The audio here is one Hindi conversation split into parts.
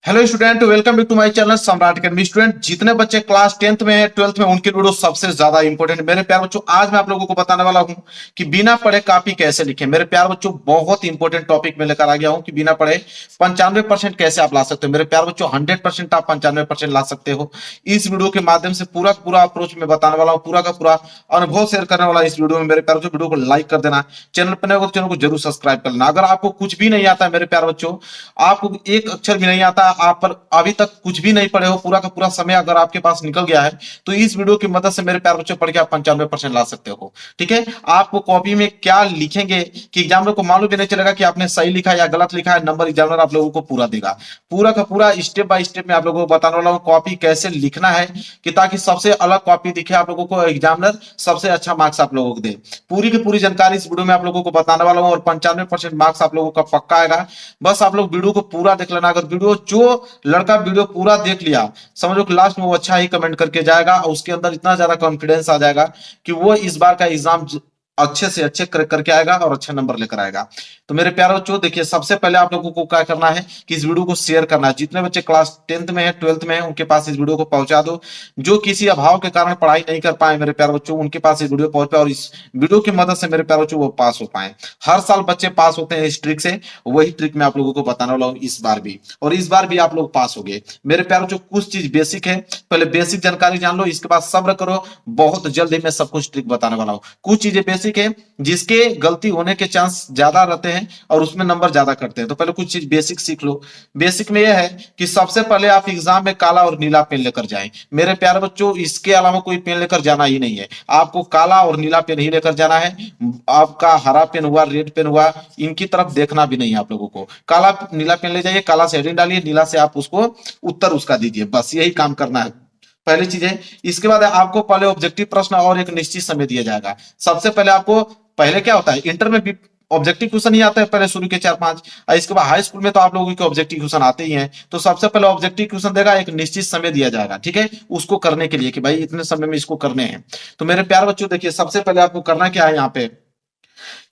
Hello student, welcome back to my channel Samrat academy. Student, जितने बच्चे क्लास 10th में है, 12th में, उनके वीडियो सबसे ज्यादा इंपॉर्टेंट मेरे प्यार बच्चों। आज मैं आप लोगों को बताने वाला हूं कि बिना पढ़े कॉपी कैसे लिखें। मेरे प्यार बच्चों, बहुत इंपॉर्टेंट टॉपिक में लेकर आ गया हूं कि बिना पढ़े 95% कैसे आप ला सकते हो। मेरे प्यार बच्चों, 100% आप 95% ला सकते हो। इस वीडियो के माध्यम से पूरा पूरा अप्रोच में बताने वाला हूं, पूरा का पूरा अनुभव शेयर करने वाला इस वीडियो में। मेरे प्यार बच्चों, वीडियो को लाइक कर देना, चैनल पर नए हो तो चैनल को जरूर सब्सक्राइब कर लेना। अगर आपको कुछ भी नहीं आता है मेरे प्यार बच्चों, आपको एक अक्षर भी नहीं आता, आप पर अभी तक कुछ भी नहीं पढ़े हो, पूरा का पूरा समय अगर आपके पास निकल गया है, तो इस वीडियो की मदद से मेरे प्यार बच्चों पढ़ के आप 95% ला सकते हो। ठीक है, आपको कॉपी में क्या लिखेंगे कि एग्जामिनर को मालूम भी नहीं चलेगा कि आपने सही लिखा या गलत लिखा है। नंबर एग्जामिनर आप लोगों को पूरा देगा। पूरा का पूरा स्टेप बाय स्टेप में आप लोगों को बताने वाला हूं कॉपी कैसे लिखना है, कि ताकि सबसे अलग कॉपी दिखे आप लोगों को, एग्जामिनर सबसे अच्छा मार्क्स आप लोगों को दे। पूरी की पूरी जानकारी इस वीडियो में आप लोगों को बताने वाला हूं और 95% मार्क्स आप लोगों का पक्का आएगा। बस आप लोग वीडियो को पूरा देख लेना। अगर वीडियो जो लड़का वीडियो पूरा देख लिया, समझो कि लास्ट में वो अच्छा ही कमेंट करके जाएगा और उसके अंदर इतना ज्यादा कॉन्फिडेंस आ जाएगा कि वो इस बार का एग्जाम अच्छे से अच्छे करके आएगा और अच्छे नंबर लेकर आएगा। तो मेरे प्यारे बच्चों, देखिए, सबसे पहले आप लोगों को क्या करना है कि इस वीडियो को शेयर करना है। जितने बच्चे क्लास 10th में है, 12th में है, उनके पास इस वीडियो को पहुंचा दो। जो किसी अभाव के कारण पढ़ाई नहीं कर पाए मेरे प्यारे बच्चों, उनके पास ये वीडियो पहुंच पाए और इस वीडियो की मदद से मेरे प्यारे बच्चों वो पास हो पाए। हर साल बच्चे पास होते हैं इस ट्रिक से, वही ट्रिक मैं आप लोगों को बताने वाला हूं इस बार भी, और इस बार भी आप लोग पास हो गए। मेरे प्यारे बच्चों, कुछ चीज बेसिक है, पहले बेसिक जानकारी जान लो, इसके बाद सब्र करो, बहुत जल्द ही मैं सब कुछ ट्रिक बताने वाला हूं। कुछ चीजें बेसिक है जिसके गलती होने के चांस ज्यादा रहते हैं और उसमें नंबर ज्यादा करते हैं, तो पहले कुछ चीज बेसिक सीख लो। बेसिक में यह है कि सबसे पहले आप एग्जाम में काला और नीला पेन लेकर जाएं। मेरे प्यारे बच्चों, इसके अलावा कोई पेन लेकर जाना ही नहीं है। आपको काला और नीला पेन ही लेकर जाना है। आपका हरा पेन हुआ, रेड पेन हुआ, इनकी तरफ देखना भी नहीं है आप लोगों को। काला नीला पेन ले जाइए, काला से हेडिंग डालिए, नीला से आप उसको उत्तर उसका दीजिए, बस यही काम करना है। पहली चीज है। इसके बाद आपको पहले ऑब्जेक्टिव प्रश्न और एक निश्चित समय दिया जाएगा। सबसे पहले आपको, पहले क्या होता है, इंटर में भी ऑब्जेक्टिव क्वेश्चन ही आता है पहले शुरू के 4-5, और इसके बाद हाई स्कूल में तो आप लोगों के ऑब्जेक्टिव क्वेश्चन आते ही हैं। तो सबसे पहले ऑब्जेक्टिव क्वेश्चन देगा, एक निश्चित समय दिया जाएगा, ठीक है, उसको करने के लिए कि भाई इतने समय में इसको करने हैं। तो मेरे प्यारे बच्चों, देखिए, सबसे पहले आपको करना क्या है यहाँ पे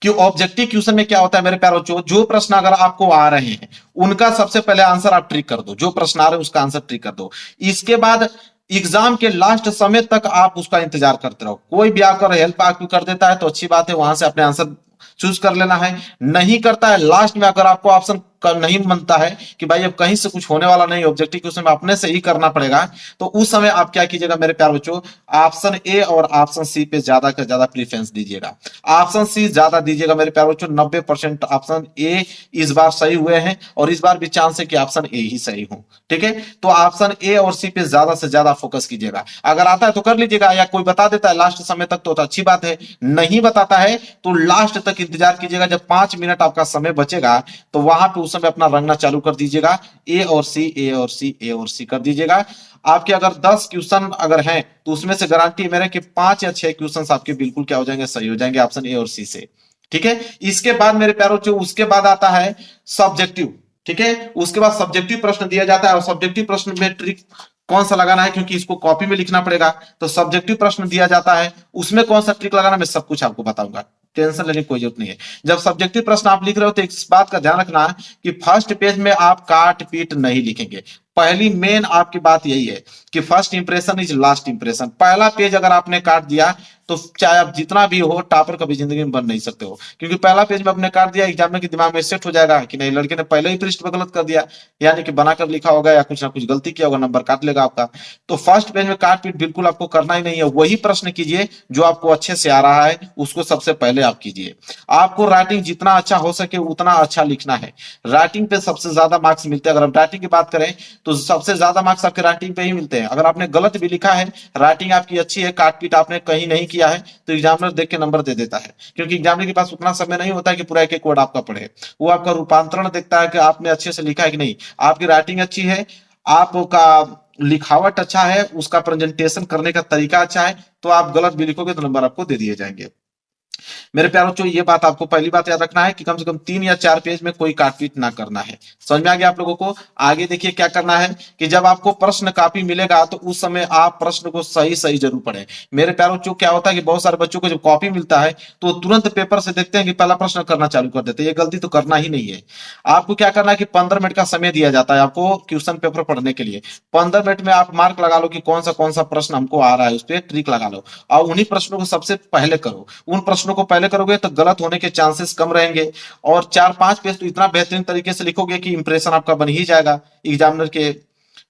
कि ऑब्जेक्टिव क्वेश्चन में क्या होता है मेरे प्यारे बच्चों, जो प्रश्न अगर आपको आ रहे हैं उनका सबसे पहले आंसर आप ट्रिक कर दो। जो प्रश्न आ रहे हैं उसका आंसर ट्रिक कर दो। इसके बाद एग्जाम के लास्ट समय तक आप उसका इंतजार करते रहो। कोई भी आकर हेल्प आपको कर देता है तो अच्छी बात है, वहां से अपने आंसर चूज कर लेना है। नहीं करता है, लास्ट में अगर आपको ऑप्शन नहीं बनता है कि भाई अब कहीं से कुछ होने वाला नहीं, ऑब्जेक्टिव क्वेश्चन में अपने से ही करना पड़ेगा, तो उस समय आप क्या कीजिएगा मेरे प्यारे बच्चों, ऑप्शन ए और ऑप्शन सी पे ज्यादा का ज्यादा प्रीफरेंस दीजिएगा। ऑप्शन सी ज्यादा दीजिएगा मेरे प्यारे बच्चों। 90% ऑप्शन ए इस बार सही हुए हैं और इस बार भी चांस है कि ऑप्शन ए ही सही हो। ठीक है, तो ऑप्शन ए और सी पे ज्यादा से ज्यादा फोकस कीजिएगा। अगर आता है तो कर लीजिएगा, या कोई बता देता है लास्ट समय तक तो अच्छी बात है। नहीं बताता है तो लास्ट तक इंतजार कीजिएगा। जब 5 मिनट आपका समय बचेगा तो वहां पे उस समय अपना रंगना चालू कर दीजिएगा। ए और सी, ए और सी, ए और सी कर दीजिएगा। आपके अगर 10 क्वेश्चन अगर हैं तो उसमें से गारंटी है मेरे कि 5 या 6 क्वेश्चन आपके बिल्कुल क्या हो जाएंगे, सही हो जाएंगे ऑप्शन ए और सी से। ठीक है, इसके बाद मेरे प्यारों जो उसके बाद आता है सब्जेक्टिव। ठीक है, उसके बाद सब्जेक्टिव प्रश्न दिया जाता है और सब्जेक्टिव प्रश्न में ट्रिक कौन सा लगाना है, क्योंकि इसको कॉपी में लिखना पड़ेगा। तो सब्जेक्टिव प्रश्न दिया जाता है, उसमें कौन सा ट्रिक लगाना मैं सब कुछ आपको बताऊंगा, टेंशन लेने की कोई जरूरत नहीं है। जब सब्जेक्टिव प्रश्न आप लिख रहे हो तो इस बात का ध्यान रखना कि फर्स्ट पेज में आप काट पीट नहीं लिखेंगे। पहली मेन आपकी बात यही है कि first impression is last impression. पहला पेज अगर आपने काट दिया तो चाहे आप जितना भी हो, टॉपर कभी जिंदगी में बन नहीं सकते हो, क्योंकि पहला पेज में आपने काट दिया, एग्जामिनर के दिमाग में सेट हो जाएगा कि नहीं, लड़के ने पहले ही पृष्ठ पे गलत कर दिया, यानी कि बनाकर लिखा होगा या कुछ ना कुछ गलती किया होगा, नंबर काट लेगा आपका। तो फर्स्ट पेज में काट पीट बिल्कुल आपको करना ही नहीं है। वही प्रश्न कीजिए जो आपको अच्छे से आ रहा है, उसको सबसे पहले आप कीजिए। आपको राइटिंग जितना अच्छा हो सके उतना अच्छा लिखना है। राइटिंग पे सबसे ज्यादा मार्क्स मिलते हैं। अगर हम राइटिंग की बात करें तो सबसे ज्यादा मार्क्स आपके राइटिंग पे ही मिलते हैं। अगर आपने गलत भी लिखा है, राइटिंग आपकी अच्छी है, काट पीट आपने कहीं नहीं किया है, तो एग्जामिनर देख के नंबर दे देता है, क्योंकि एग्जामिनर के पास उतना समय नहीं होता है कि पूरा एक एक वर्ड आपका पढ़े। वो आपका रूपांतरण देखता है कि आपने अच्छे से लिखा है कि नहीं, आपकी राइटिंग अच्छी है, आपका लिखावट अच्छा है, उसका प्रेजेंटेशन करने का तरीका अच्छा है, तो आप गलत भी लिखोगे तो नंबर आपको दे दिए जाएंगे। मेरे प्यारे बच्चों, ये बात आपको पहली बात याद रखना है कि कम से कम 3 या 4 पेज में कोई काटपीट ना करना है। समझ में आ गया आप लोगों को? आगे देखिए क्या करना है कि जब आपको प्रश्न कापी मिलेगा तो उस समय आप प्रश्न को सही सही जरूर पढ़ें। मेरे प्यारे बच्चों, क्या होता है कि बहुत सारे बच्चों को जब कॉपी मिलता है तो वो तुरंत पेपर से देखते हैं कि पहला प्रश्न करना चालू कर देते हैं। ये गलती तो करना ही नहीं है। आपको क्या करना है कि 15 मिनट का समय दिया जाता है आपको क्वेश्चन पेपर पढ़ने के लिए। 15 मिनट में आप मार्क लगा लो कि कौन सा प्रश्न हमको आ रहा है, उस पर ट्रिक लगा लो और उन्हीं प्रश्नों को सबसे पहले करो। उन प्रश्नों को पहले करोगे तो गलत होने के चांसेस कम रहेंगे और 4-5 पेज तो इतना बेहतरीन तरीके से लिखोगे कि इंप्रेशन आपका बन ही जाएगा एग्जामिनर के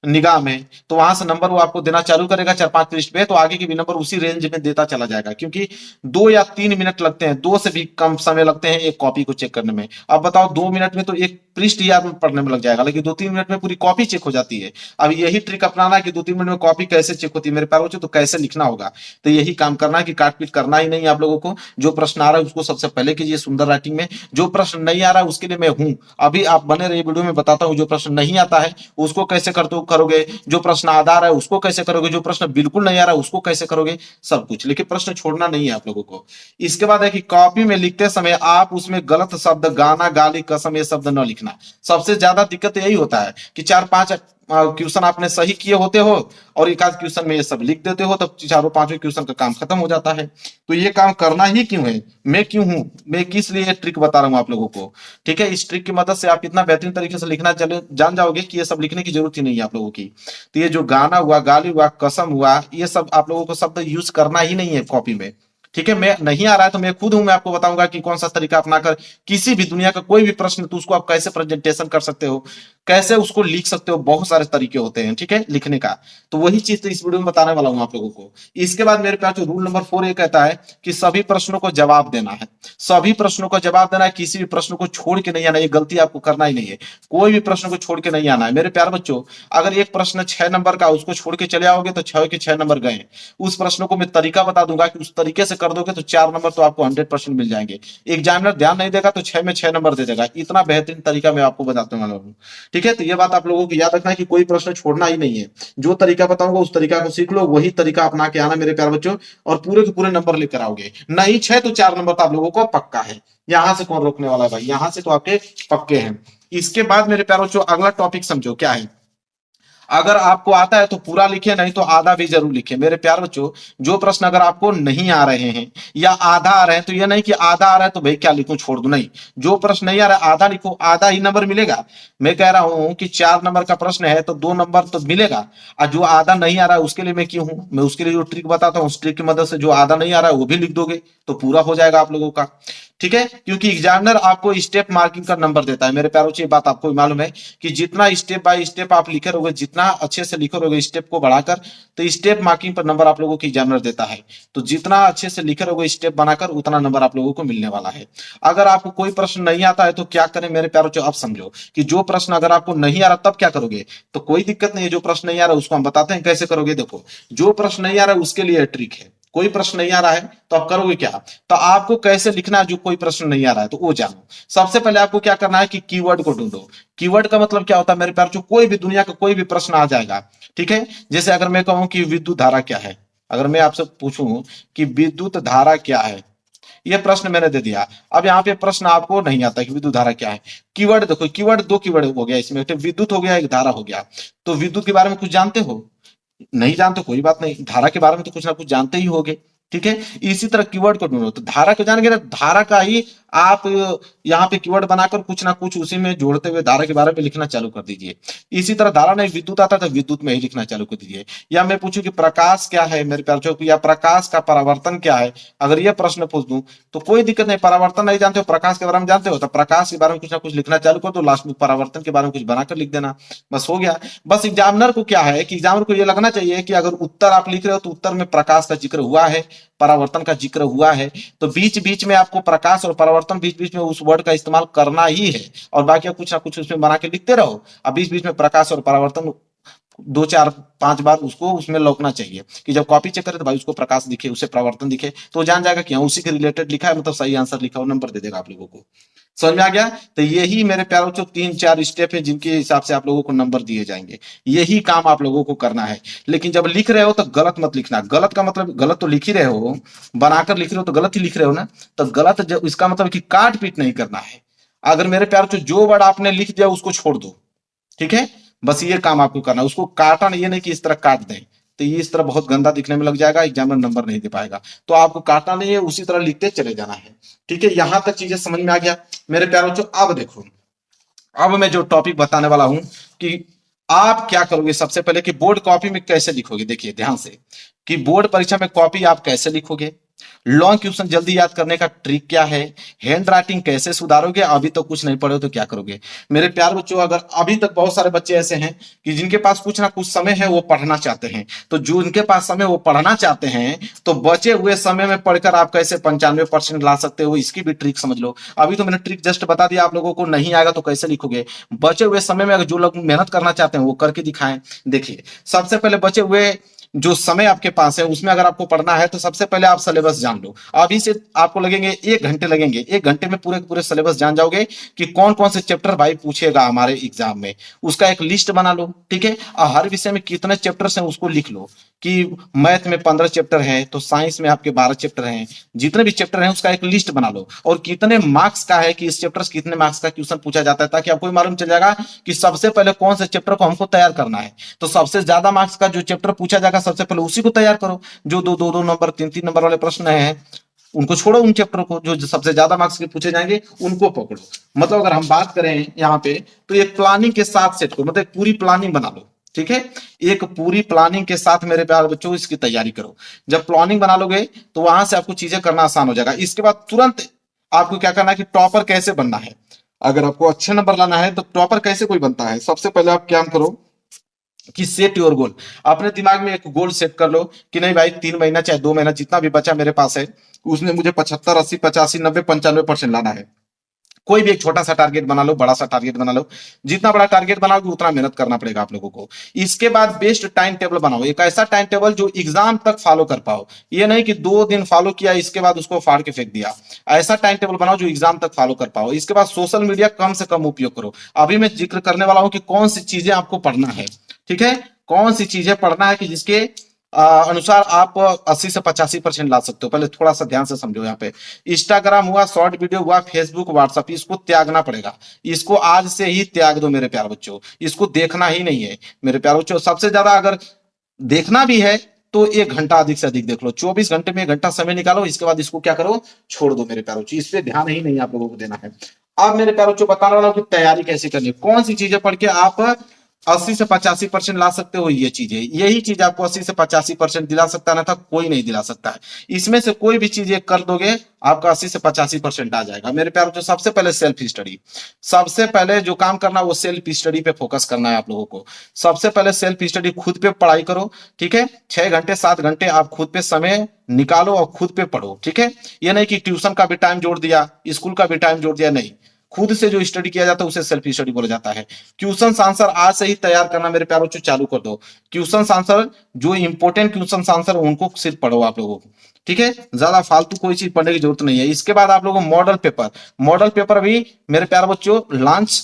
निगाह में। तो वहां से नंबर वो आपको देना चालू करेगा 4-5 पृष्ठ पे, तो आगे के भी नंबर उसी रेंज में देता चला जाएगा, क्योंकि 2 या 3 मिनट लगते हैं, 2 से भी कम समय लगते हैं एक कॉपी को चेक करने में। अब बताओ 2 मिनट में तो एक पृष्ठ ही आदमी पढ़ने में लग जाएगा, लेकिन 2-3 मिनट में पूरी कॉपी चेक हो जाती है। अब यही ट्रिक अपनाना है कि 2-3 मिनट में कॉपी कैसे चेक होती है मेरे प्यारे बच्चों, तो कैसे लिखना होगा। तो यही काम करना है कि काटपीट करना ही नहीं है आप लोगों को। जो प्रश्न आ रहा है उसको सबसे पहले कीजिए सुंदर राइटिंग में। जो प्रश्न नहीं आ रहा है उसके लिए मैं हूं, अभी आप बने रहिए, वीडियो में बताता हूं। जो प्रश्न नहीं आता है उसको कैसे करोगे, जो प्रश्न आधा आ रहा है उसको कैसे करोगे, जो प्रश्न बिल्कुल नहीं आ रहा है उसको कैसे करोगे, सब कुछ। लेकिन प्रश्न छोड़ना नहीं है आप लोगों को। इसके बाद है कि कॉपी में लिखते समय आप उसमें गलत शब्द, गाना, गाली, कसम, ये शब्द न लिखना। सबसे ज्यादा दिक्कत यही होता है कि 4-5 क्वेश्चन आपने सही किए होते हो और एक आध क्वेश्चन में ये सब लिख देते हो, तब चारों पांचों क्वेश्चन का काम खत्म हो जाता है। तो ये काम करना ही क्यों है, मैं क्यों हूं, मैं किस लिए ट्रिक बता रहा हूं आप लोगों को। ठीक है, इस ट्रिक की मदद से आप इतना बेहतरीन तरीके से लिखना चले जान जाओगे कि ये सब लिखने की जरूरत ही नहीं है आप लोगों की। तो ये जो गाना हुआ, गाली हुआ, कसम हुआ, ये सब आप लोगों को शब्द यूज करना ही नहीं है कॉपी में। ठीक है, मैं नहीं आ रहा है तो मैं खुद हूं, मैं आपको बताऊंगा कि कौन सा तरीका अपनाकर किसी भी दुनिया का कोई भी प्रश्न तो उसको आप कैसे प्रेजेंटेशन कर सकते हो, कैसे उसको लिख सकते हो। बहुत सारे तरीके होते हैं ठीक है लिखने का। तो वही चीज तो इस वीडियो में बताने वाला हूं आप लोगों को। इसके बाद मेरे पास जो रूल नंबर 4 ये कहता है कि सभी प्रश्नों को जवाब देना है। सभी प्रश्नों का जवाब देना है, किसी भी प्रश्न को छोड़ के नहीं आना। ये गलती आपको करना ही नहीं है, कोई भी प्रश्न को छोड़ के नहीं आना है मेरे प्यारे बच्चों। अगर एक प्रश्न 6 नंबर का, उसको छोड़ के चले आओगे तो 6 के 6 नंबर गए। उस प्रश्न को मैं तरीका बता दूंगा कि उस तरीके से कर दोगे तो 4 नंबर तो आपको 100% मिल जाएंगे। एग्जामिनर ध्यान नहीं देगा तो 6 में 6 नंबर दे देगा। इतना बेहतरीन तरीका मैं आपको बताते वाला हूँ। ठीक है, तो ये बात आप लोगों को याद रखना है कि कोई प्रश्न छोड़ना ही नहीं है। जो तरीका बताऊंगा उस तरीका को सीख लो, वही तरीका अपना के आना मेरे प्यारे बच्चों, और पूरे के पूरे नंबर लेकर आओगे। नहीं 6 तो 4 नंबर तो आप लोगों को पक्का है। यहां से कौन रोकने वाला है भाई, यहां से तो आपके पक्के हैं। इसके बाद मेरे प्यारे बच्चों अगला टॉपिक समझो क्या है। अगर आपको आता है तो पूरा लिखे, नहीं तो आधा भी जरूर लिखे मेरे प्यार बच्चों। जो प्रश्न अगर आपको नहीं आ रहे हैं या आधा आ रहे हैं, तो ये नहीं कि आधा आ रहा है तो भाई क्या लिखूं छोड़ दूं, नहीं। जो प्रश्न नहीं आ रहा है आधा लिखो, आधा ही नंबर मिलेगा। मैं कह रहा हूं कि 4 नंबर का प्रश्न है तो 2 नंबर तो मिलेगा। और जो आधा नहीं आ रहा है उसके लिए मैं क्यों हूं, मैं उसके लिए जो ट्रिक बताता हूं उस ट्रिक की मदद से जो आधा नहीं आ रहा है वो भी लिख दोगे तो पूरा हो जाएगा आप लोगों का। ठीक है, क्योंकि एग्जामिनर आपको स्टेप मार्किंग का नंबर देता है मेरे प्यारों, ये बात आपको मालूम है कि जितना स्टेप बाय स्टेप आप लिखे रहोगे, जितना अच्छे से लिखे रहोगे स्टेप को बढ़ाकर, तो स्टेप मार्किंग पर नंबर आप लोगों को एग्जामिनर देता है। तो जितना अच्छे से लिखे रहोगे स्टेप बनाकर, उतना नंबर आप लोगों को मिलने वाला है। अगर आपको कोई प्रश्न नहीं आता है तो क्या करें मेरे प्यारों, अब समझो कि जो प्रश्न अगर आपको नहीं आ रहा तब क्या करोगे। तो कोई दिक्कत नहीं है, जो प्रश्न नहीं आ रहा उसको हम बताते हैं कैसे करोगे। देखो, जो प्रश्न नहीं आ रहा है उसके लिए ट्रिक है। कोई प्रश्न नहीं आ रहा है तो आप करोगे क्या, तो आपको कैसे लिखना है जो कोई प्रश्न नहीं आ रहा है तो वो जानो। सबसे पहले आपको क्या करना है कि कीवर्ड को ढूंढो। कीवर्ड का मतलब क्या होता है मेरे प्यार, जो कोई भी दुनिया का कोई भी प्रश्न आ जाएगा। ठीक है, जैसे अगर मैं कहूं कि विद्युत धारा क्या है, अगर मैं आपसे पूछूं कि विद्युत धारा क्या है, ये प्रश्न मैंने दे दिया। अब यहाँ पे प्रश्न आपको नहीं आता कि विद्युत धारा क्या है। कीवर्ड देखो, कीवर्ड 2 कीवर्ड हो गया इसमें, एक विद्युत हो गया, एक धारा हो गया। तो विद्युत के बारे में कुछ जानते हो, नहीं जानते कोई बात नहीं, धारा के बारे में तो कुछ ना कुछ जानते ही होगे। ठीक है, इसी तरह कीवर्ड को ढूंढो। तो धारा को जान गए, धारा का ही आप यहाँ पे कीवर्ड बनाकर कुछ ना कुछ उसी में जोड़ते हुए धारा के बारे में लिखना चालू कर दीजिए। इसी तरह धारा नहीं विद्युत आता तो विद्युत में ही लिखना चालू कर दीजिए। या मैं पूछूं कि प्रकाश क्या है मेरे प्यारे, या प्रकाश का परावर्तन क्या है, अगर ये प्रश्न पूछ दूं तो कोई दिक्कत नहीं। परावर्तन नहीं जानते हो, प्रकाश के बारे में जानते हो, तो प्रकाश के बारे में कुछ ना कुछ लिखना चालू कर दो, लास्ट में परावर्तन के बारे में कुछ बनाकर लिख देना, बस हो गया। बस एग्जामिनर को क्या है कि एग्जामिनर को ये लगना चाहिए कि अगर उत्तर आप लिख रहे हो तो उत्तर में प्रकाश का जिक्र हुआ है, परावर्तन का जिक्र हुआ है, तो बीच बीच में आपको प्रकाश और परावर्तन बीच बीच में उस वर्ड का इस्तेमाल करना ही है। और बाकी आप कुछ ना कुछ उसमें बना के लिखते रहो, अब बीच बीच में प्रकाश और परावर्तन दो चार पांच बार उसको उसमें लौकना चाहिए कि जब कॉपी चेक करे तो भाई उसको प्रकाश दिखे, उसे परावर्तन दिखे, तो जान जाएगा कि हाँ उसी के रिलेटेड लिखा है, मतलब सही आंसर लिखा हो, नंबर दे देगा आप लोगों को। समझ में आ गया? तो यही मेरे प्यारे बच्चों 3-4 स्टेप है जिनके हिसाब से आप लोगों को नंबर दिए जाएंगे। यही काम आप लोगों को करना है। लेकिन जब लिख रहे हो तो गलत मत लिखना। गलत का मतलब गलत तो लिख ही रहे हो, बनाकर लिख रहे हो तो गलत ही लिख रहे हो ना। तो गलत जब इसका मतलब कि काट पीट नहीं करना है। अगर मेरे प्यारे बच्चों जो वर्ड आपने लिख दिया उसको छोड़ दो, ठीक है? बस ये काम आपको करना है। उसको काटा नहीं, ये नहीं कि इस तरह काट दें, तो ये इस तरह बहुत गंदा दिखने में लग जाएगा, एग्जामिनर नंबर नहीं दे पाएगा। तो आपको काटना नहीं है, उसी तरह लिखते चले जाना है। ठीक है, यहां तक चीजें समझ में आ गया मेरे प्यारे बच्चों। अब देखो, अब मैं जो टॉपिक बताने वाला हूं कि आप क्या करोगे सबसे पहले कि बोर्ड कॉपी में कैसे लिखोगे। देखिए ध्यान से कि बोर्ड परीक्षा में कॉपी आप कैसे लिखोगे, लॉन्ग क्वेश्चन जल्दी याद करने का ट्रिक क्या है, हैंड राइटिंग कैसे सुधारोगे। अभी तो कुछ नहीं पढ़े हो तो क्या करोगे मेरे प्यारे बच्चों। अगर अभी तक बहुत सारे बच्चे ऐसे हैं कि जिनके पास कुछ ना कुछ समय है वो पढ़ना चाहते हैं, तो जो इनके पास समय वो पढ़ना चाहते हैं, तो बचे हुए समय में पढ़कर आप कैसे 95% ला सकते हो, इसकी भी ट्रिक समझ लो। अभी तो मैंने ट्रिक जस्ट बता दिया आप लोगों को, नहीं आएगा तो कैसे लिखोगे। बचे हुए समय में अगर जो लोग मेहनत करना चाहते हैं वो करके दिखाएं। देखिए सबसे पहले बचे हुए जो समय आपके पास है उसमें अगर आपको पढ़ना है तो सबसे पहले आप सिलेबस जान लो। अभी से आपको लगेंगे 1 घंटे लगेंगे, 1 घंटे में पूरे पूरे सिलेबस जान जाओगे कि कौन कौन से चैप्टर भाई पूछेगा हमारे एग्जाम में। उसका एक लिस्ट बना लो, ठीक है, और हर विषय में कितने चैप्टर्स हैं उसको लिख लो कि मैथ में 15 चैप्टर है तो साइंस में आपके 12 चैप्टर हैं। जितने भी चैप्टर हैं उसका एक लिस्ट बना लो, और कितने मार्क्स का है कि इस चैप्टर से कितने मार्क्स का क्वेश्चन पूछा जाता है, ताकि आपको मालूम चल जाएगा कि सबसे पहले कौन से चैप्टर को हमको तैयार करना है। तो सबसे ज्यादा मार्क्स का जो चैप्टर पूछा जाएगा सबसे पहले उसी को तैयार करो। जो दो दो दो नंबर 3-3 नंबर वाले प्रश्न हैं उनको छोड़ो, उन चैप्टर को जो सबसे ज्यादा मार्क्स के पूछे जाएंगे उनको पकड़ो। मतलब अगर हम बात करें यहाँ पे तो एक प्लानिंग के साथ सेट करो, मतलब एक पूरी प्लानिंग बना लो, ठीक है। एक पूरी प्लानिंग के साथ मेरे प्यारे बच्चों इसकी तैयारी करो। जब प्लानिंग बना लोगे तो वहां से आपको चीजें करना आसान हो जाएगा। इसके बाद तुरंत आपको क्या करना है कि टॉपर कैसे बनना है। अगर आपको अच्छे नंबर लाना है तो टॉपर कैसे कोई बनता है, सबसे पहले आप क्या करो कि सेट योर गोल। अपने दिमाग में एक गोल सेट कर लो कि नहीं भाई 3 महीना चाहे 2 महीना जितना भी बचा मेरे पास है उसमें मुझे 75, 80, 85, 90, 95% लाना है। कोई भी एक छोटा सा टारगेट बना लो, बड़ा सा टारगेट बना लो। जितना बड़ा टारगेट बनाओगे उतना मेहनत करना पड़ेगा आप लोगों को। इसके बाद बेस्ट टाइम टेबल बनाओ, एक ऐसा टाइम टेबल जो एग्जाम तक फॉलो कर पाओ। ये नहीं कि 2 दिन फॉलो किया इसके बाद उसको फाड़ के फेंक दिया। ऐसा टाइम टेबल बनाओ जो एग्जाम तक फॉलो कर पाओ। इसके बाद सोशल मीडिया कम से कम उपयोग करो। अभी मैं जिक्र करने वाला हूं कि कौन सी चीजें आपको पढ़ना है, ठीक है, कौन सी चीजें पढ़ना है कि जिसके अनुसार आप 80 से 85% ला सकते हो। पहले थोड़ा सा ध्यान से समझो। यहाँ पे इंस्टाग्राम हुआ, शॉर्ट वीडियो हुआ, फेसबुक, व्हाट्सएप, इसको त्यागना पड़ेगा। इसको आज से ही त्याग दो मेरे प्यारे बच्चों, इसको देखना ही नहीं है मेरे प्यारे बच्चों। सबसे ज्यादा अगर देखना भी है तो 1 घंटा अधिक से अधिक देख लो। 24 घंटे में 1 घंटा समय निकालो, इसके बाद इसको क्या करो, छोड़ दो मेरे प्यारे बच्चों। इस पे ध्यान ही नहीं आप लोगों को देना है। अब मेरे प्यारे बच्चों बता रहा हूं कि तैयारी कैसे करनी है, कौन सी चीजें पढ़ के आप 80 से 85% ला सकते हो। ये चीजें, यही चीज आपको 80 से 85% दिला सकता है, ना था कोई नहीं दिला सकता है। इसमें से कोई भी चीज एक कर दोगे आपका 80 से 85% आ जाएगा मेरे प्यारे बच्चों। सबसे पहले सेल्फ स्टडी, सबसे पहले जो काम करना है वो सेल्फ स्टडी पे फोकस करना है आप लोगों को। सबसे पहले सेल्फ स्टडी, खुद पे पढ़ाई करो, ठीक है। 6 घंटे 7 घंटे आप खुद पे समय निकालो और खुद पे पढ़ो, ठीक है। ये नहीं कि ट्यूशन का भी टाइम जोड़ दिया, स्कूल का भी टाइम जोड़ दिया, नहीं। खुद से जो स्टडी किया जाता है उसे सेल्फ स्टडी बोला जाता है। क्वेश्चन आंसर आज से ही तैयार करना मेरे प्यारों को चालू कर दो। क्वेश्चन आंसर जो इंपॉर्टेंट क्वेश्चन आंसर उनको सिर्फ पढ़ो आप लोगों को, ठीक है। ज्यादा फालतू कोई चीज पढ़ने की जरूरत नहीं है। इसके बाद आप लोगों को मॉडल पेपर भी मेरे प्यारे बच्चों लॉन्च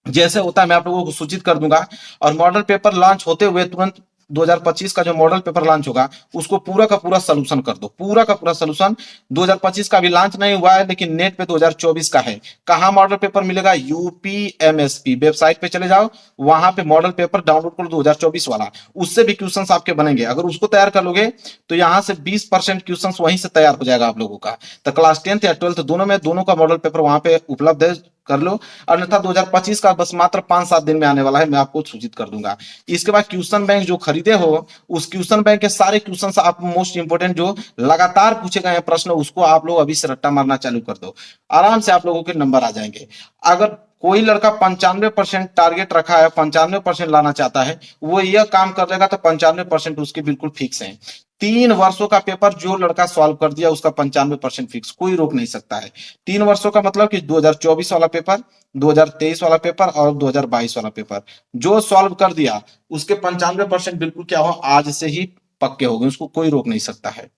जैसे होता है मैं आप लोगों को सूचित कर दूंगा। और मॉडल पेपर लॉन्च होते हुए तुरंत 2025 का जो मॉडल पेपर लॉन्च होगा उसको पूरा का पूरा सॉल्यूशन कर दो, पूरा का पूरा सॉल्यूशन। 2025 का भी लॉन्च नहीं हुआ है लेकिन नेट पे 2024 का है। कहां मॉडल पेपर मिलेगा, यूपीएमएसपी वेबसाइट पे चले जाओ, वहां पे मॉडल पेपर डाउनलोड करो 2024 वाला। उससे भी क्वेश्चंस आपके बनेंगे। अगर उसको तैयार कर लोगे तो यहां से 20% क्वेश्चंस वहीं से तैयार हो जाएगा आप लोगों का। तो क्लास 10th या 12th दोनों में दोनों का मॉडल पेपर वहां पे उपलब्ध है, कर लो। अन्यथा 2025 का बस मात्र 5-7 दिन में आने वाला है, मैं आपको सूचित कर दूंगा। इसके बाद क्वेश्चन बैंक जो खरीदे हो उस क्वेश्चन बैंक के सारे क्वेश्चन आप मोस्ट इंपोर्टेंट जो लगातार पूछे गए हैं प्रश्न उसको आप लोग अभी से रट्टा मारना चालू कर दो। आराम से आप लोगों के नंबर आ जाएंगे। अगर कोई लड़का 95% टारगेट रखा है, 95% लाना चाहता है, वो यह काम कर लेगा तो 95% उसके बिल्कुल फिक्स है। 3 वर्षों का पेपर जो लड़का सॉल्व कर दिया उसका 95% फिक्स, कोई रोक नहीं सकता है। 3 वर्षों का मतलब कि 2024 वाला पेपर, 2023 वाला पेपर और 2022 वाला पेपर जो सॉल्व कर दिया उसके 95% बिल्कुल क्या हो, आज से ही पक्के हो गए, उसको कोई रोक नहीं सकता है।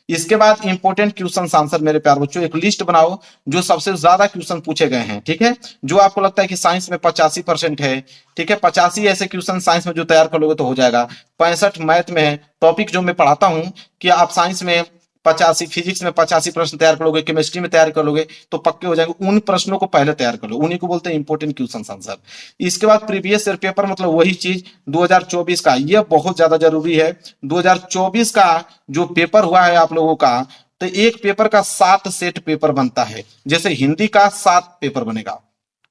इसके बाद इंपॉर्टेंट क्वेश्चन आंसर मेरे प्यार बच्चों, एक लिस्ट बनाओ जो सबसे ज्यादा क्वेश्चन पूछे गए हैं, ठीक है। जो आपको लगता है कि साइंस में 85% है, ठीक है, 85 ऐसे क्वेश्चन साइंस में जो तैयार कर लोगे तो हो जाएगा। 65 मैथ में है, टॉपिक जो मैं पढ़ाता हूं कि आप साइंस में 85, फिजिक्स में 85 प्रश्न तैयार कर लोगे, केमिस्ट्री में तैयार कर लोगे तो पक्के हो जाएंगे। उन प्रश्नों को पहले तैयार कर लो, उन्हीं को बोलते हैं इंपॉर्टेंट क्वेश्चन आंसर। इसके बाद प्रीवियस ईयर पेपर, मतलब वही चीज 2024 का, यह बहुत ज्यादा जरूरी है। 2024 का जो पेपर हुआ है आप लोगों का, तो एक पेपर का 7 सेट पेपर बनता है। जैसे हिंदी का 7 पेपर बनेगा,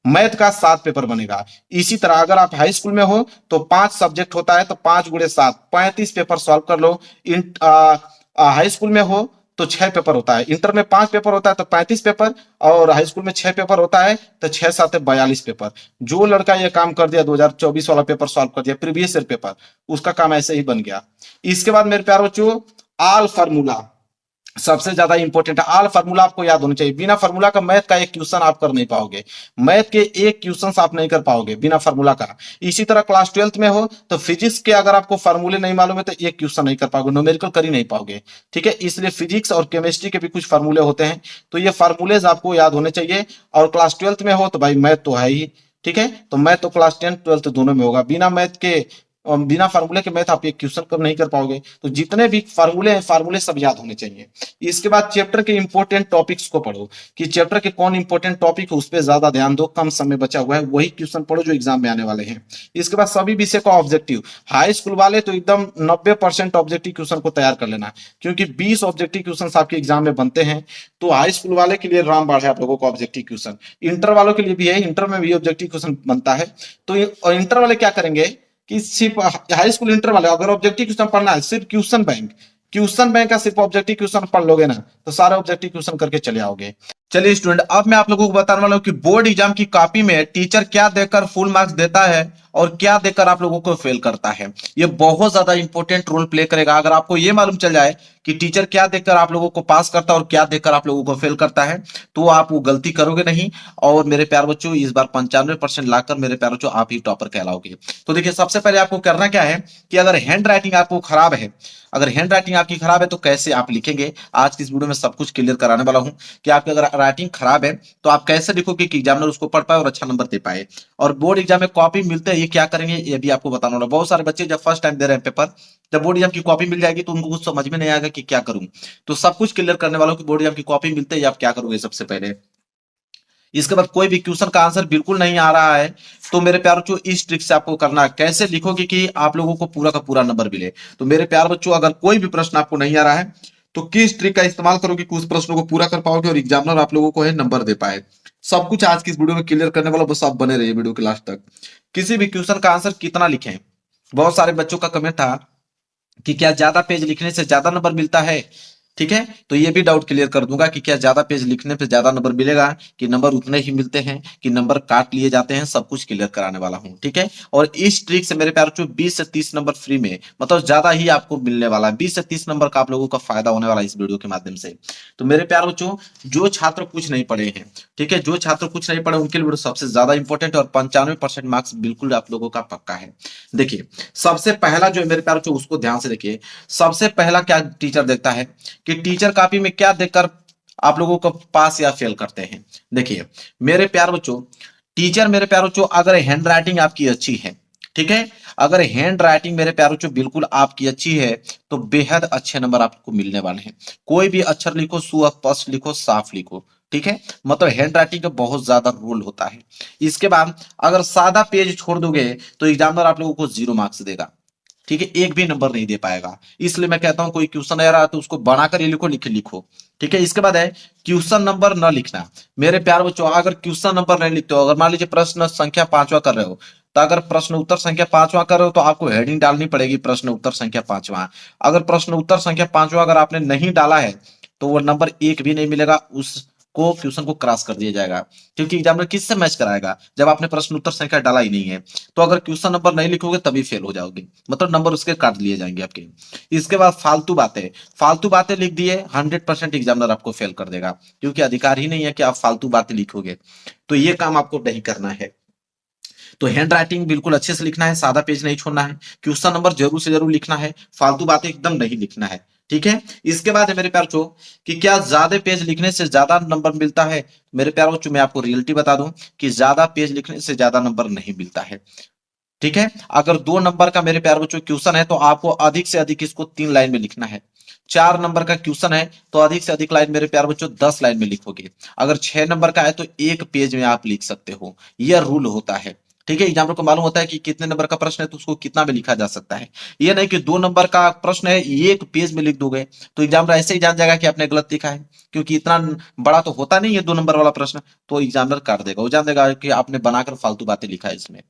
मैथ का 7 पेपर बनेगा। इसी तरह अगर आप हाई स्कूल में हो तो 5 सब्जेक्ट होता है, तो 5 गुणे 7 35 पेपर सॉल्व कर लो। हाई स्कूल में हो तो 6 पेपर होता है, इंटर में 5 पेपर होता है तो 35 पेपर, और हाई स्कूल में 6 पेपर होता है तो 6 7 42 पेपर। जो लड़का ये काम कर दिया 2024 वाला पेपर सॉल्व कर दिया, प्रीवियस ईयर पेपर, उसका काम ऐसे ही बन गया। इसके बाद मेरे प्यारे बच्चों, आल फार्मूला सबसे ज्यादा इंपॉर्टेंट है। आल फार्मूला आपको याद होना चाहिए, बिना फार्मूला का मैथ का एक क्वेश्चन आप कर नहीं पाओगे, मैथ के एक क्वेश्चन आप नहीं कर पाओगे बिना फार्मूला का। इसी तरह क्लास 12th में हो तो फिजिक्स के अगर आपको फार्मूले नहीं मालूम है तो एक क्वेश्चन नहीं कर पाओगे, न्यूमेरिकल कर ही नहीं पाओगे, ठीक है। इसलिए फिजिक्स और केमिस्ट्री के भी कुछ फार्मूले होते हैं, तो ये फार्मूलेज आपको याद होने चाहिए। और क्लास 12th में हो तो भाई मैथ तो है ही, ठीक है, तो मैथ तो क्लास 10 12 दोनों में होगा। बिना मैथ के और बिना फार्मूले के मैथ आप एक क्वेश्चन कर नहीं कर पाओगे। तो जितने भी फार्मूले हैं, फार्मूले सब याद होने चाहिए। इसके बाद चैप्टर के इंपॉर्टेंट टॉपिक्स को पढ़ो कि चैप्टर के कौन इंपॉर्टेंट टॉपिक है उस पर ज्यादा ध्यान दो, कम समय बचा हुआ है वही क्वेश्चन पढ़ो जो एग्जाम में आने वाले हैं। इसके बाद सभी विषय का ऑब्जेक्टिव, हाई स्कूल वाले तो एकदम 90% ऑब्जेक्टिव क्वेश्चन को तैयार कर लेना, क्योंकि 20 ऑब्जेक्टिव क्वेश्चन आपके एग्जाम में बनते हैं। तो हाई स्कूल वाले के लिए रामबाण है आप लोगों को ऑब्जेक्टिव क्वेश्चन, इंटर वालों के लिए भी है, इंटर में भी ऑब्जेक्टिव क्वेश्चन बनता है। तो इंटर वाले क्या करेंगे कि सिर्फ हाई स्कूल इंटर वाले अगर ऑब्जेक्टिव क्वेश्चन पढ़ना है, सिर्फ क्वेश्चन बैंक का सिर्फ ऑब्जेक्टिव क्वेश्चन पढ़ लोगे ना तो सारे ऑब्जेक्टिव क्वेश्चन करके चले आओगे। चलिए स्टूडेंट, अब मैं आप लोगों को बताने वाला हूं कि बोर्ड एग्जाम की कॉपी में टीचर क्या देकर फुल मार्क्स देता है और क्या देकर आप लोगों को फेल करता है। ये बहुत ज्यादा इंपॉर्टेंट रोल प्ले करेगा। अगर आपको ये मालूम चल जाए कि टीचर क्या देकर आप लोगों को पास करता है और क्या देकर आप लोगों को फेल करता है, तो आप वो गलती करोगे नहीं। और मेरे प्यार बच्चों, इस बार 95% लाकर मेरे प्यार बच्चों आप ही टॉपर कहलाओगे। तो देखिए, सबसे पहले आपको करना क्या है कि अगर हैंड राइटिंग आपको खराब है, अगर हैंड राइटिंग आपकी खराब है तो कैसे आप लिखेंगे, आज की इस वीडियो में सब कुछ क्लियर कराने वाला हूं कि आपकी अगर राइटिंग खराब है तो आप कैसे लिखोगे कि एग्जामिनर उसको पढ़ पाए और अच्छा नंबर दे पाए। और बोर्ड एग्जाम में कॉपी मिलते हैं, ये क्या करेंगे ये भी आपको बताना होगा। बहुत सारे बच्चे जब फर्स्ट टाइम दे रहे हैं पेपर, जब बोर्ड एग्जाम की कॉपी मिल जाएगी तो उनको कुछ समझ में नहीं आएगा कि क्या करूं। तो सब कुछ क्लियर करने वालों की बोर्ड एग्जाम की कॉपी मिलते हैं, आप क्या करोगे सबसे पहले। इसके बाद कोई भी क्वेश्चन का आंसर बिल्कुल नहीं आ रहा है तो मेरे प्यार बच्चों, इस ट्रिक से आपको करना है, कैसे लिखोगे कि आप लोगों को पूरा का पूरा नंबर मिले। तो मेरे प्यार बच्चों, अगर कोई भी प्रश्न आपको नहीं आ रहा है तो किस ट्रिक का इस्तेमाल करोगे कि उस प्रश्नों को पूरा कर पाओगे और एग्जामिनर आप लोगों को है नंबर दे पाए। सब कुछ आज की इस वीडियो में क्लियर करने वाला, बस आप बने रहिए वीडियो के लास्ट तक। किसी भी क्वेश्चन का आंसर कितना लिखें, बहुत सारे बच्चों का कमेंट था कि क्या ज्यादा पेज लिखने से ज्यादा नंबर मिलता है, ठीक है। तो ये भी डाउट क्लियर कर दूंगा कि क्या ज्यादा पेज लिखने पे ज्यादा नंबर मिलेगा कि नंबर उतने ही मिलते हैं कि नंबर काट लिए जाते हैं, सब कुछ क्लियर कराने वाला हूं, ठीक है। और इस ट्रिक से मेरे प्यार बच्चों 20 से 30 नंबर फ्री में, मतलब ज्यादा ही आपको मिलने वाला है। 20 से 30 नंबर का आप लोगों का फायदा होने वाला है इस वीडियो के माध्यम से। तो मेरे प्यार बच्चों, जो छात्र कुछ नहीं पढ़े हैं, ठीक है, जो छात्र कुछ नहीं पढ़े उनके लिए वीडियो सबसे ज्यादा इंपॉर्टेंट है और 95% मार्क्स बिल्कुल आप लोगों का पक्का है। देखिए, सबसे पहला जो है मेरे प्यार बच्चों, उसको ध्यान से देखिए। सबसे पहला क्या टीचर देखता है कि टीचर कॉपी में क्या देखकर आप लोगों को पास या फेल करते हैं। देखिए मेरे प्यार बच्चों, टीचर मेरे प्यार बच्चों, अगर हैंड राइटिंग आपकी अच्छी है, ठीक है, अगर हैंड राइटिंग मेरे प्यार बच्चों बिल्कुल आपकी अच्छी है तो बेहद अच्छे नंबर आपको मिलने वाले हैं। कोई भी अक्षर लिखो, सुस्पष्ट लिखो, साफ लिखो, ठीक है, मतलब हैंड राइटिंग का बहुत ज्यादा रोल होता है। इसके बाद अगर सादा पेज छोड़ दोगे तो एग्जामिनर आप लोगों को 0 मार्क्स देगा, ठीक है, एक भी नंबर नहीं दे पाएगा। इसलिए मैं कहता हूं कोई क्वेश्चन आ रहा है तो उसको बनाकर ये लिखो, लिखो, ठीक है। इसके बाद है क्वेश्चन नंबर न लिखना। मेरे प्यार बच्चों, अगर क्वेश्चन नंबर नहीं लिखते हो, अगर मान लीजिए प्रश्न संख्या 5वां कर रहे हो, तो अगर प्रश्न उत्तर संख्या 5वां कर रहे हो तो आपको हेडिंग डालनी पड़ेगी प्रश्न उत्तर संख्या 5वां। अगर प्रश्न उत्तर संख्या 5वां अगर आपने नहीं डाला है तो वो नंबर 1 भी नहीं मिलेगा, उस को क्वेश्चन को क्रॉस कर दिया जाएगा, क्योंकि एग्जामिनर किससे मैच कराएगा जब आपने प्रश्न उत्तर संख्या डाला ही नहीं है। तो अगर क्वेश्चन नंबर नहीं लिखोगे तभी फेल हो जाओगे, मतलब नंबर उसके काट लिए जाएंगे आपके। इसके बाद फालतू बातें, फालतू बातें लिख दिए 100% एग्जामिनर आपको फेल कर देगा, क्योंकि अधिकार ही नहीं है कि आप फालतू बातें लिखोगे। तो ये काम आपको नहीं करना है। तो हैंड राइटिंग बिल्कुल अच्छे से लिखना है, सादा पेज नहीं छोड़ना है, क्वेश्चन नंबर जरूर से जरूर लिखना है, फालतू बातें एकदम नहीं लिखना है। ठीक है। इसके बाद है मेरे प्यार बच्चों कि क्या ज्यादा पेज लिखने से ज्यादा नंबर मिलता है? मेरे प्यार बच्चों मैं आपको रियलिटी बता दूं कि ज्यादा पेज लिखने से ज्यादा नंबर नहीं मिलता है। ठीक है। अगर 2 नंबर का मेरे प्यार बच्चों क्वेश्चन है तो आपको अधिक से अधिक इसको 3 लाइन में लिखना है। 4 नंबर का क्वेश्चन है तो अधिक से अधिक लाइन मेरे प्यार बच्चों 10 लाइन में लिखोगे। अगर 6 नंबर का है तो 1 पेज में आप लिख सकते हो। यह रूल होता है। ठीक है। एग्जामिनर को मालूम होता है कि कितने नंबर का प्रश्न है तो उसको कितना में लिखा जा सकता है। ये नहीं कि 2 नंबर का प्रश्न है 1 पेज में लिख दोगे तो एग्जामिनर ऐसे ही जान जाएगा कि आपने गलत लिखा है, क्योंकि इतना बड़ा तो होता नहीं है 2 नंबर वाला प्रश्न। तो एग्जामिनर काट देगा, वो जान देगा कि आपने बनाकर फालतू बातें लिखा है इसमें।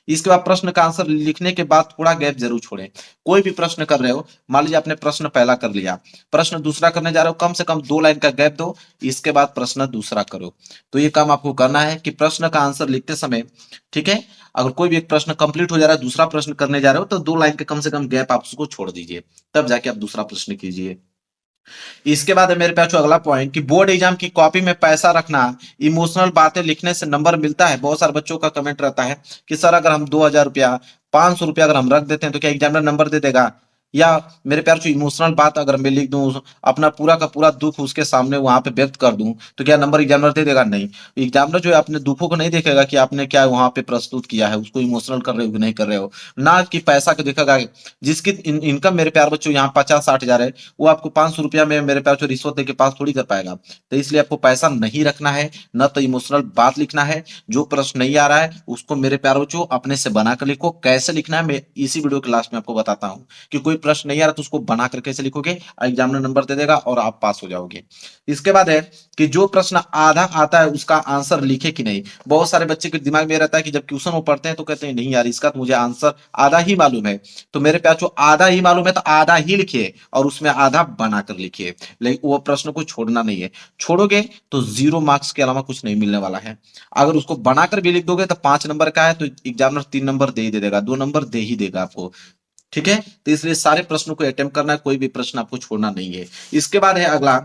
इसके बाद प्रश्न का आंसर लिखने के बाद थोड़ा गैप जरूर छोड़ें। कोई भी प्रश्न कर रहे हो, मान लीजिए आपने प्रश्न पहला कर लिया, प्रश्न दूसरा करने जा रहे हो, कम से कम 2 लाइन का गैप दो, इसके बाद प्रश्न दूसरा करो। तो ये काम आपको करना है कि प्रश्न का आंसर लिखते समय, ठीक है, अगर कोई भी एक प्रश्न कंप्लीट हो जा रहा है, दूसरा प्रश्न करने जा रहे हो तो 2 लाइन के कम से कम गैप आप उसको छोड़ दीजिए, तब जाके आप दूसरा प्रश्न कीजिए। इसके बाद है मेरे पास जो अगला पॉइंट कि बोर्ड एग्जाम की कॉपी में पैसा रखना, इमोशनल बातें लिखने से नंबर मिलता है। बहुत सारे बच्चों का कमेंट रहता है कि सर अगर हम 2,000 रुपया 500 रुपया अगर हम रख देते हैं तो क्या एग्जामिनर नंबर दे देगा? या मेरे प्यार जो इमोशनल बात अगर मैं लिख दूं, अपना पूरा का पूरा दुख उसके सामने वहां पे व्यक्त कर दूं, तो क्या नंबर एग्जामिनर दे देगा? नहीं। एग्जामिनर जो है अपने दुखों को नहीं देखेगा कि आपने क्या वहां पे प्रस्तुत किया है, उसको इमोशनल कर रहे हो कि नहीं कर रहे हो, ना कि पैसा को देखेगा। जिसकी इनकम मेरे प्यार बच्चों यहाँ 50-60 हजार है, वो आपको 500 रुपया में मेरे प्यार बच्चों रिश्वत देके पास थोड़ी कर पाएगा। तो इसलिए आपको पैसा नहीं रखना है, न तो इमोशनल बात लिखना है। जो प्रश्न नहीं आ रहा है उसको मेरे प्यार बच्चों अपने से बनाकर लिखो। कैसे लिखना है मैं इसी वीडियो के लास्ट में आपको बताता हूँ कि कोई प्रश्न नहीं आ रहा तो उसको बनाकर कैसे लिखोगे, एग्जामिनर नंबर दे देगा और आप पास हो जाओगे। इसके बाद है कि जो प्रश्न आधा आता है उसका आंसर लिखे कि नहीं। बहुत सारे बच्चे के दिमाग में रहता है कि जब क्वेश्चन वो पढ़ते हैं तो कहते हैं नहीं यार इसका तो मुझे आंसर आधा ही मालूम है। तो मेरे प्यार जो आधा ही मालूम है तो आधा ही लिखिए और उसमें आधा बनाकर लिखिए, लेकिन वो प्रश्न को छोड़ना नहीं है। छोड़ोगे तो 0 मार्क्स के अलावा कुछ नहीं मिलने वाला है। अगर उसको बनाकर भी लिख दोगे तो 5 नंबर का है तो एग्जामिनर 3 नंबर दे ही दे देगा, 2 नंबर दे ही देगा आपको। ठीक है। तो इसलिए सारे प्रश्नों को अटेम्प्ट करना है, कोई भी प्रश्न आपको छोड़ना नहीं है। इसके बाद है अगला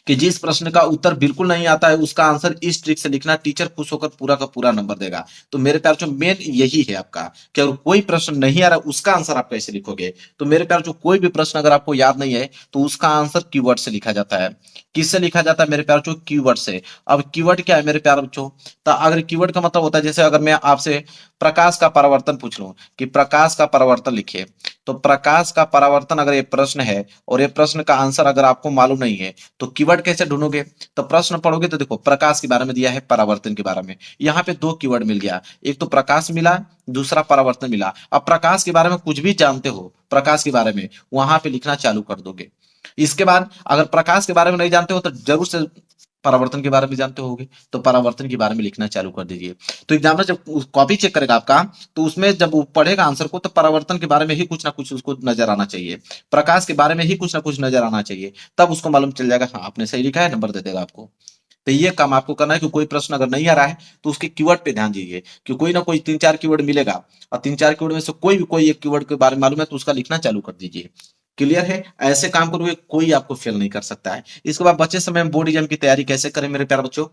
कि जिस प्रश्न का उत्तर बिल्कुल नहीं आता है उसका आंसर इस ट्रिक से लिखना, टीचर खुश होकर पूरा का पूरा नंबर देगा। तो मेरे प्यार जो मेन यही है आपका कि अगर कोई प्रश्न नहीं आ रहा उसका आंसर आप कैसे लिखोगे। तो मेरे प्यार जो कोई भी प्रश्न अगर आपको याद नहीं है तो उसका आंसर कीवर्ड से लिखा जाता है। किससे लिखा जाता है मेरे प्यार बच्चों? कीवर्ड से। अब कीवर्ड क्या है मेरे प्यार बच्चों? तो अगर कीवर्ड का मतलब होता है, जैसे अगर मैं आपसे प्रकाश का परावर्तन पूछ लूं कि प्रकाश का परावर्तन लिखिए, तो प्रकाश का परावर्तन अगर ये प्रश्न है और ये प्रश्न का आंसर अगर आपको मालूम नहीं है तो कीवर्ड कैसे ढूंढोगे? तो प्रश्न पढ़ोगे तो देखो प्रकाश के बारे में दिया है, परावर्तन के बारे में, यहाँ पे 2 कीवर्ड मिल गया, एक तो प्रकाश मिला, दूसरा परावर्तन मिला। अब प्रकाश के बारे में कुछ भी जानते हो, प्रकाश के बारे में वहां पे लिखना चालू कर दोगे। इसके बाद अगर प्रकाश के बारे में नहीं जानते हो तो जरूर से परावर्तन के बारे में जानते होगे, तो परावर्तन के बारे में लिखना चालू कर दीजिए। तो एग्जामिनर जब कॉपी चेक करेगा आपका तो उसमें जब वो पढ़ेगा आंसर को तो परावर्तन के बारे में ही कुछ ना कुछ उसको नजर आना चाहिए, प्रकाश के बारे में ही कुछ ना कुछ नजर आना चाहिए, तब उसको मालूम चल जाएगा हाँ आपने सही लिखा है, नंबर दे देगा आपको। तो ये काम आपको करना है कि कोई प्रश्न अगर नहीं आ रहा है तो उसके कीवर्ड पे ध्यान दीजिए कि कोई ना कोई 3-4 कीवर्ड मिलेगा और 3-4 कीवर्ड में से कोई भी कोई एक कीवर्ड के बारे में मालूम है तो उसका लिखना चालू कर दीजिए। क्लियर है? ऐसे काम करोगे कोई आपको फेल नहीं कर सकता है। इसके बाद बचे समय में बोर्ड एग्जाम की तैयारी कैसे करें मेरे प्यारे बच्चों?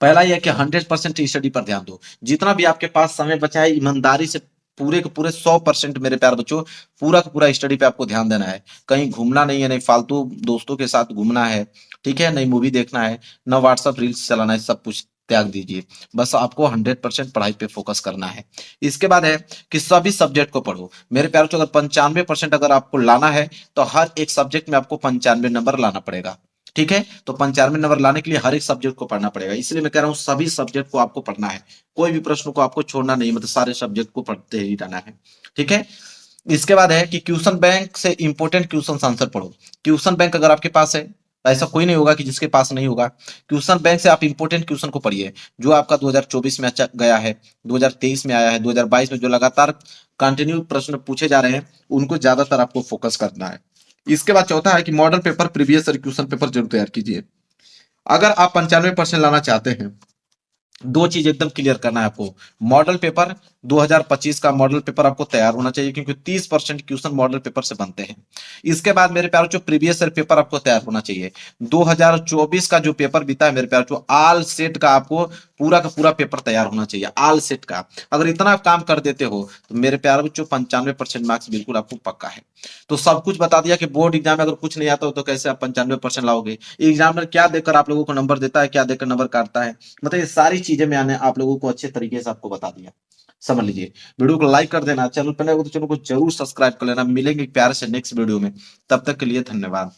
पहला यह कि 100% स्टडी पर ध्यान दो। जितना भी आपके पास समय बचा है ईमानदारी से पूरे के पूरे 100% मेरे प्यारे बच्चों पूरा का पूरा स्टडी पे आपको ध्यान देना है। कहीं घूमना नहीं है, नहीं फालतू दोस्तों के साथ घूमना है, ठीक है, नहीं मूवी देखना है, ना व्हाट्सएप रील्स चलाना है, सब कुछ त्याग दीजिए। बस आपको 100% पढ़ाई पे फोकस करना है। इसके बाद है कि सभी सब्जेक्ट को पढ़ो मेरे प्यारे बच्चों। अगर 95% अगर आपको लाना है तो हर एक सब्जेक्ट में आपको 95 नंबर लाना पड़ेगा। ठीक है। तो 95 नंबर लाने के लिए हर एक सब्जेक्ट को पढ़ना पड़ेगा, इसलिए मैं कह रहा हूँ सभी सब्जेक्ट को आपको पढ़ना है। कोई भी प्रश्न को आपको छोड़ना नहीं, मतलब सारे सब्जेक्ट को पढ़ते ही रहना है। ठीक है। इसके बाद है कि क्वेश्चन बैंक से इंपॉर्टेंट क्वेश्चन आंसर पढ़ो। क्वेश्चन बैंक अगर आपके पास है, ऐसा कोई नहीं होगा कि जिसके पास नहीं होगा। क्वेश्चन बैंक से आप इंपॉर्टेंट क्वेश्चन को पढ़िए जो आपका 2024 में अच्छा गया है, 2023 में आया है, 2022 में जो लगातार कंटिन्यू प्रश्न पूछे जा रहे हैं उनको ज्यादातर आपको फोकस करना है। इसके बाद चौथा है कि model paper previous year question paper जरूर तैयार कीजिए। अगर आप 95% लाना चाहते हैं, दो चीज एकदम क्लियर करना है आपको। मॉडल पेपर 2025 का मॉडल पेपर आपको तैयार होना चाहिए, क्योंकि 30% क्वेश्चन मॉडल पेपर से बनते हैं। इसके बाद मेरे प्यारों जो प्रीवियस ईयर पेपर आपको तैयार होना चाहिए। 2024 का जो पेपर बीता है मेरे प्यारों जो आल सेट का आपको पूरा का पूरा पेपर तैयार होना चाहिए, आल सेट का। अगर इतना काम कर देते हो तो मेरे प्यारों बच्चों 95% मार्क्स बिल्कुल आपको पक्का है। तो सब कुछ बता दिया कि बोर्ड एग्जाम में अगर कुछ नहीं आता हो तो कैसे आप 95% लाओगे, एग्जामिनर क्या देकर आप लोगों को नंबर देता है, क्या देकर नंबर काटता है, मतलब ये सारी चीजें मैंने आप लोगों को अच्छे तरीके से आपको बता दिया। समझ लीजिए। वीडियो को लाइक कर देना, चैनल पर नए हो तो चैनल को जरूर सब्सक्राइब कर लेना। मिलेंगे प्यार से नेक्स्ट वीडियो में, तब तक के लिए धन्यवाद।